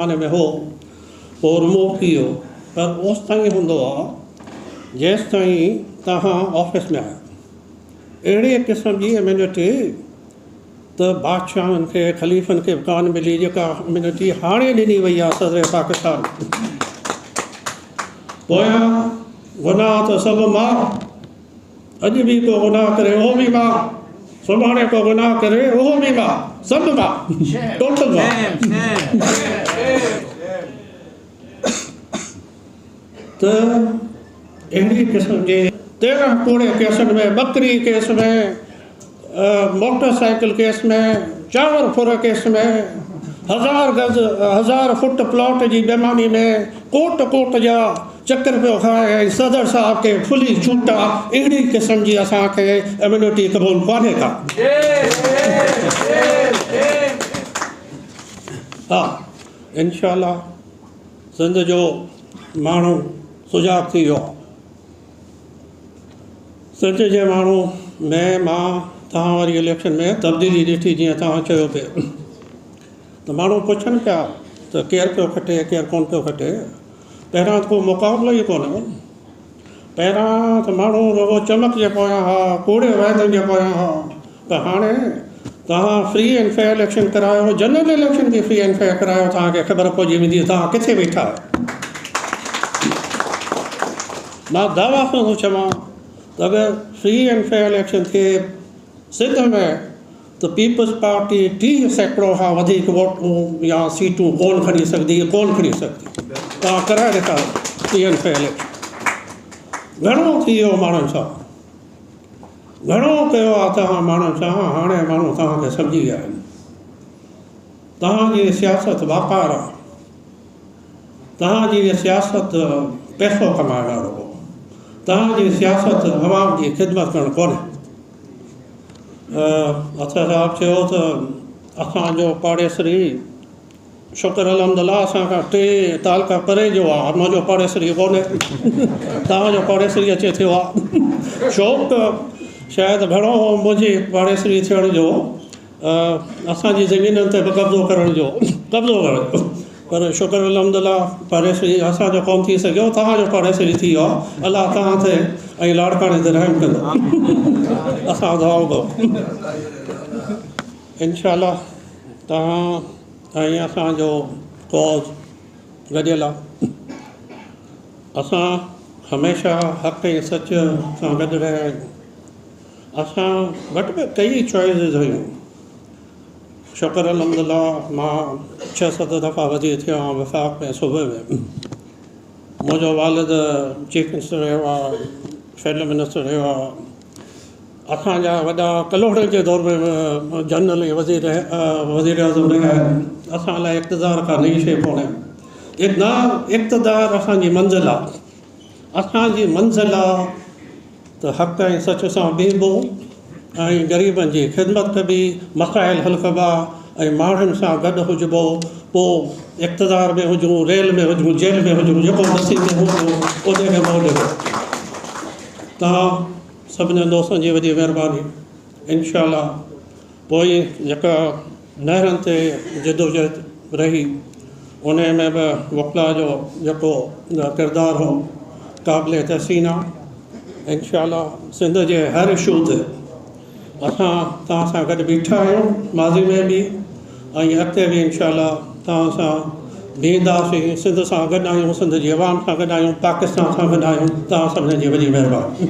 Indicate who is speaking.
Speaker 1: में हो वो रिमूव कियो पर उस ताईं हूंदो आहे जेसि ताईं तव्हां ऑफिस में आहियो। अहिड़े क़िस्म जी इम्यूनिटी त बादशाहनि खे ख़लीफ़नि खे कान मिली जेका इम्यूनिटी हाणे ॾिनी वई आहे सदर पाकिस्तान। पोयां गुनाह त सभु मां, अॼु बि को गुनाह करे उहो बि मां, सुभाणे को गुनाह करे उहो बि मां, सभु मां, टोटल मां। त अहिड़ी क़िस्म जे 13 कूड़े केसनि में, बकरी केस में, मोटरसाइकिल केस में, चांवर फुर केस में, 1000 फुट प्लॉट जी बेमानी में कोट कोट जा चक्कर पियो खाए सदर साहब के फुली छूटा। अहिड़ी क़िस्म जी असांखे इम्यूनिटी क़बूल कोन्हे का। हा, इंशाअल्लाह सिंध जो माण्हू सुजाग थी वियो। सिंध जे माण्हू में मां तव्हां वारी इलेक्शन में तब्दीली ॾिठी जीअं तव्हां चयो पिया त माण्हू पुछनि पिया त केरु पियो खटे केरु कोन पियो खटे। पहिरां त को मुक़ाबिलो ई कोन हो। पहिरां त माण्हू रुगो चमक जे पोयां हुआ, कूड़े वाइदनि जे पोयां हुआ। त हाणे तव्हां फ्री एंड फेयर इलेक्शन करायो, जनरल इलेक्शन बि फ्री एंड फेयर करायो, तव्हांखे ख़बर पइजी वेंदी तव्हां किथे वेठा आहियो। मां दावा सां थो चवां त अगरि फ्री एंड फेयर इलेक्शन थिए सिंध में त पीपल्स पार्टी 30 सैकड़ो खां वधीक वोटूं या सीटूं कोन खणी सघंदी, कोन खणी सघंदी। तव्हां कराए ॾिठा फ्री एंड फेयर इलेक्शन। घणो थी वियो माण्हुनि सां, घणो कयो आहे तव्हां माण्हुनि सां। हाणे माण्हू तव्हांखे सम्झी विया आहिनि। तव्हांजी सियासत वापारु आहे, तव्हांजी सियासत पैसो कमाइण वारो, तव्हांजी सियासत अवाम जी ख़िदमत करणु कोन्हे। अथर साहब चयो त असांजो पाड़ेसरी शुक्र अलहमदिल्ला असांखां 3 तालका परे जो आहे, मुंहिंजो पाड़ेसरी कोन्हे, तव्हांजो पाड़ेसरी अचे थियो आहे। शौक़ु शायदि घणो हो मुंहिंजी पाड़ेसरी थियण जो, असांजी ज़मीननि ते बि कब्ज़ो करण जो, पर शुक्र अलहमदिल्ला पाड़ेसरी असांजो कोन थी सघियो, तव्हांजो पाड़ेसरी थी वियो आहे। अलाह तव्हां ते ऐं लाड़काणे ते रहम कंदो। असां दुआऊं कयूं इंशाअल्लाह तव्हां ऐं असांजो कॉज़ गॾियल आहे। असां हमेशह हक़ ऐं सच सां गॾु रहिया आहियूं। असां घटि में कई चॉइसिस हुयूं। शुक्र अलहमदिल्ला मां 6-7 दफ़ा वधी थियो आहियां वफ़ाक़ में सूबे में। मुंहिंजो वालिद चीफ मिनिस्टर रहियो आहे, फेडरल मिनिस्टर रहियो आहे। असांजा वॾा कलोड़े जे दौर में जनरल वज़ीर आज़म रहिया आहिनि। असां लाइ इक़्तिदार का नई शइ कोन्हे। इक़्तिदार असांजी मंज़िल आहे। असांजी मंज़िल आहे त हक़ ऐं सच सां बीहबो ऐं ग़रीबनि जी ख़िदमत कबी, मसाइल हल कबा ऐं माण्हुनि सां गॾु हुजिबो। पोइ इक़्तिदार में हुजूं, रेल में हुजूं, जेल में हुजूं, जेको नसीब में हुजूं उन खे मोड़ ॾिबो। तव्हां सभिनी दोस्तनि जी वॾी महिरबानी। इंशाअल्लाह पोइ जेका नहरनि ते जदोजहद रही उन में बि वकला जो जेको किरदारु हो क़ाबिल तहसीन आहे। इंशाअल्लाह सिंध जे हर इशू ते असां तव्हां सां गॾु बीठा आहियूं, माज़ी में बि ऐं अॻिते बि इंशाअल्लाह तव्हां सां बीहंदासीं। सिंध सां गॾु आहियूं, सिंध जी अवाम सां गॾु आहियूं, पाकिस्तान सां गॾु आहियूं। तव्हां सभिनी जी वॾी महिरबानी।